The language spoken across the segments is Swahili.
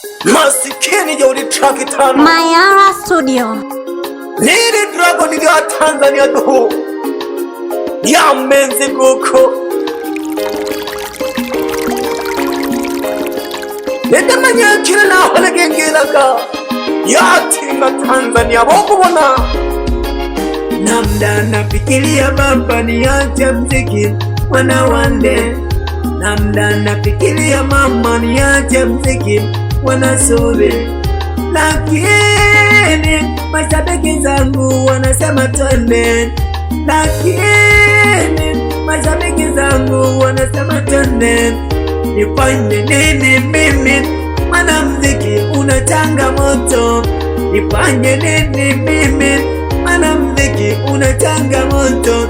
Masikini ya ulitraki tano Mayara Studio. Nini Dragon ya Tanzania duhu ya menzi guko Nedamanya kila na hole gengilaga ya tinga Tanzania wakubona Namda nafikiria baba niache mziki wana wande Namda nafikiria mama niache mziki wana sube Lakini mashabiki zangu wanasema twende Lakini mashabiki zangu wanasema twende Nifanye nini mimi mwanamuziki una changamoto Nifanye nini mimi mwanamuziki una changamoto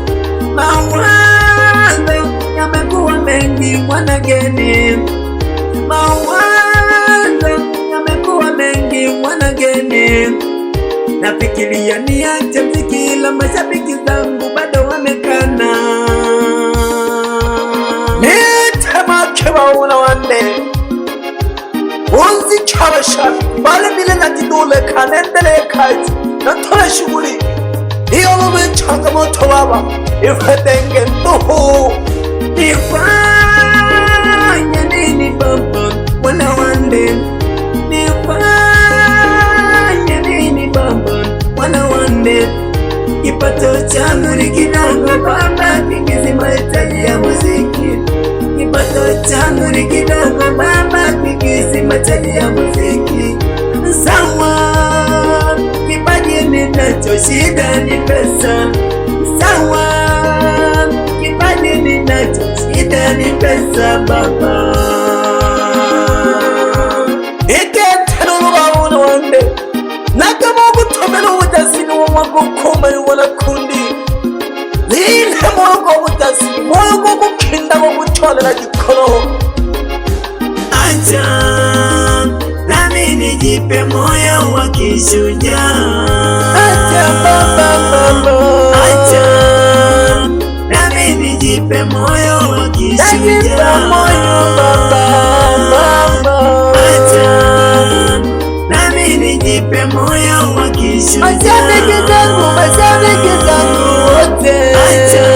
Mawazo yamekuwa mengi mwanageni Mawazo yamekuwa mengi mwanageni Nafikiria niache muziki la mashabiki zangu bado wamekana Keba una wande Unzi chaba shabi Bale bile na jidule kanendele kaji Na tole shuguli Iyo lume changa moto baba Ifetenge nduhu Nifanya nini baba Wana wande Nifanya nini baba Wana wande Kipato changu ni kidogo baba Kikizi mahitaji ya muziki Kipato changu ni kidogo baba Kikizi mahitaji ya muziki Sawa Kipaji ninacho shida ni pesa Sawa Kipaji ninacho shida ni pesa baba Ike tenulu bauna wande Nakama ubutomelo udasini wa mwagukoma yuwana kundi Nile mwoko udasini mwoko kukinda wakutolela jikono Acha nami nijipe moyo wa kishujaa Acha baba Acha nami nijipe moyo wa kishujaa Acha nami nijipe moyo wa kishujaa Mashabiki zangu wote Acha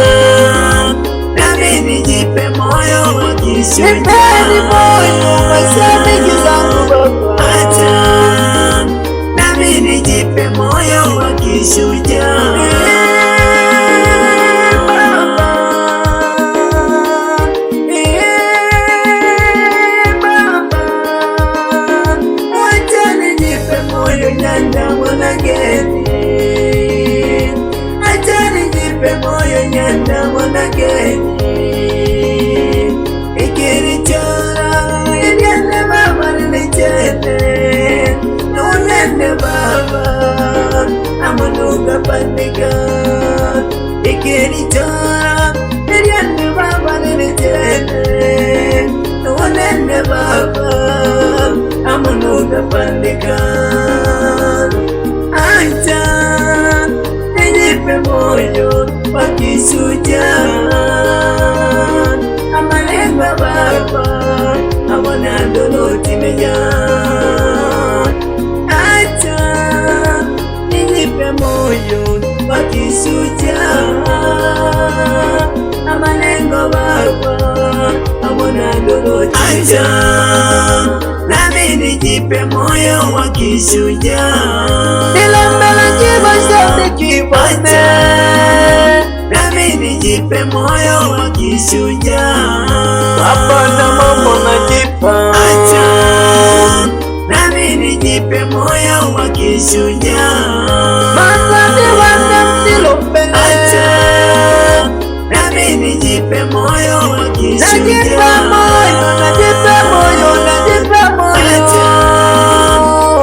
nami nijipe moyo wa kishujaa Nipeni moyo mashabiki zangu baba Acha nami nijipe moyo wa kishujaa Nyanda mwanageni Ikirichora Yediane baba nilichene Nunende baba Amanuga pandika Ikirichora Yediane baba nilichene Nunende baba Amanuga pandika Acha Nijipe moyo wakishujaa Amalenga baba Awana doloti meja Acha Nijipe moyo wakishujaa Amalenga baba Awana doloti meja Acha nami nijipe moyo wakishujaa Nilambela jiba shabiki bwane Nami nijipe moyo wa kishujaa Baba na mama najipa Acha nami nijipe moyo wa kishujaa Mazani wana mtilombele Acha nami nijipe moyo wa kishujaa Najipa moyo Acha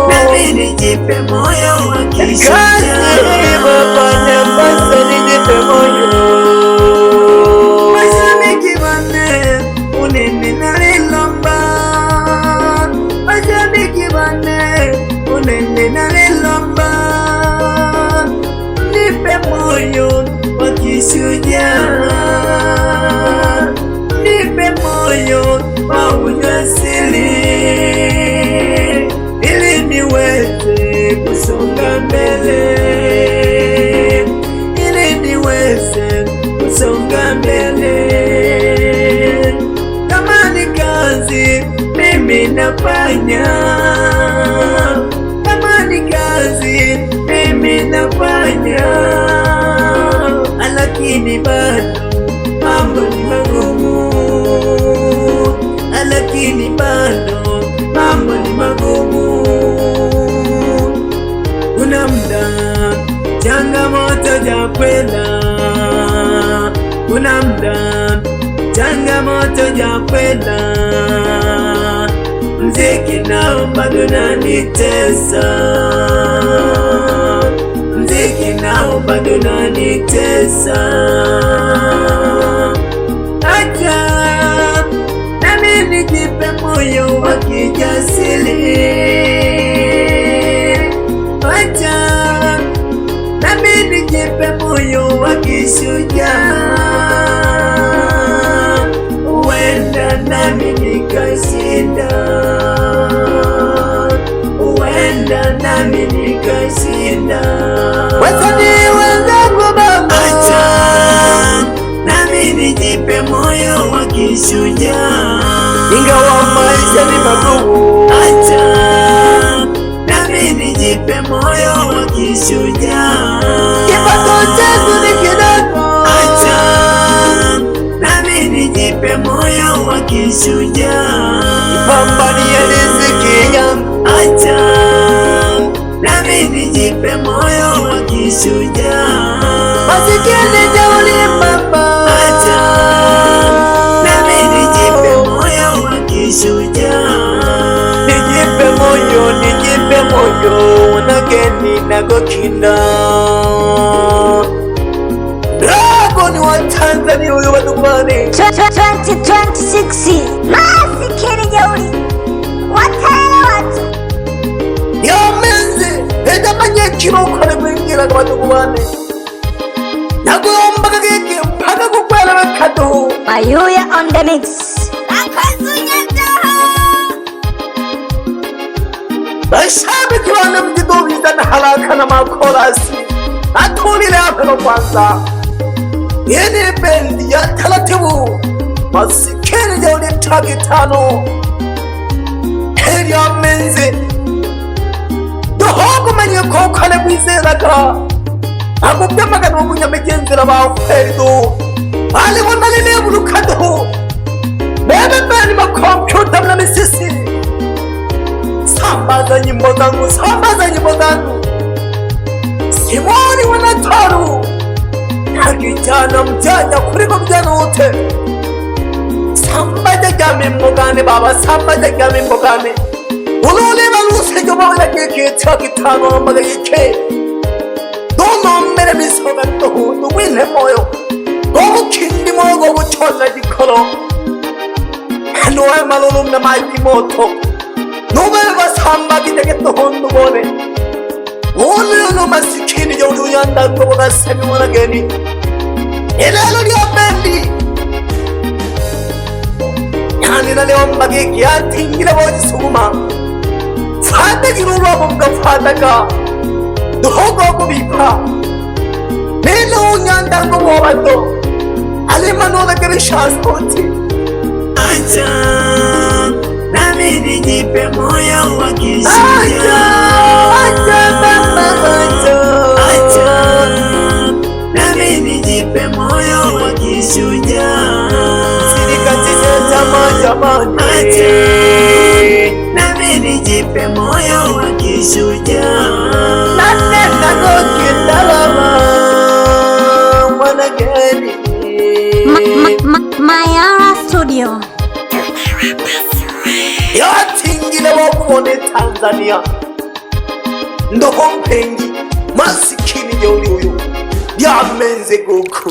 nami nijipe moyo wa kishujaa Baba na mama nijipe moyo Mashabiki wane unene nalilomba Mashabiki wane unene nalilomba Nipe moyo wa kishujaa Nipe moyo wa ujasiri kusonga mbele, ili niweze kusonga mbele. Kama ni kazi mimi nafanya, kama ni kazi mimi nafanya, lakini bado mambo ni magumu, lakini bado mambo ni magumu. Kuna muda changamoto jakwenda, kuna muda changamoto jakwenda, mziki nao bado unanitesa, mziki nao bado unanitesa. Acha nami nijipe moyo wa kijasiri, acha nami nijipe moyo wa kishujaa, huenda nami nikashinda, huenda nami nikashinda. Wasanii wenzangu baba, acha nami nijipe moyo wa kishujaa, ingawa maisha ni magumu, acha nami nijipe moyo wa kishujaa. Kipato changu ni kidogo, acha nami nijipe moyo wa kishujaa. Nipambanie riziki yangu, acha nami nijipe moyo wa kishujaa. Masikini jeuri baba, acha nami nijipe moyo wa kishujaa. Nijipe moyo wanageni nagokinda. Dragon wa Tanzania huyu watukubani 2026 masikini jeuri wataelewa watu yamenze edamanye kirokole kwingira watukubani nagomba kageke mpaka kukwela bakado Mayuya on the mix. Bashabiki wana mjidobiza na haraka na makorasi atulile apelo kwanza. Yeni bendi ya taratibu masikini jeuri mtaki tano heri ya menze dohogu manye kokale kwizeraga agubwamaga n'umunyamigenzera baferido bali bonalile bulukado bebe bani makompyuta mna misisi sambaza nyimbo zangu, sambaza nyimbo zangu. Simoni wanatoru kijana mjanja kuliko mjana wote. Sambaza jami mbogane baba, sambaza jami mbogane. Ulule baluse joba wala keke chaki tano ambaga yike. Dono mere misoga tohu nuwile moyo. Gogo kindi moyo gogo chona jikolo. Noe malulum na maiki moto. Nubelwa samba gidegete hondu bone. Ulu masikini jaudu yanda goboga semi wana geni. Ilalo liya bendi. Yani na leo mbagi ya tingile boji suma. Fata girulwa bunga fata ka. Dogo kubipa. Nilo nyanda goboga to. Alimano na kere shasoti. Acha nami nijipe moyo wa kishujaa. Acha nami nijipe moyo wa kishujaa. Sirikatise jamani. Acha nami nijipe moyo wa kishujaa. Nanena gokinda baba wanageni Mayara Studio. yatingile wakubone Tanzania ndoho mpengi masikini jeuri huyu yamenze Goku.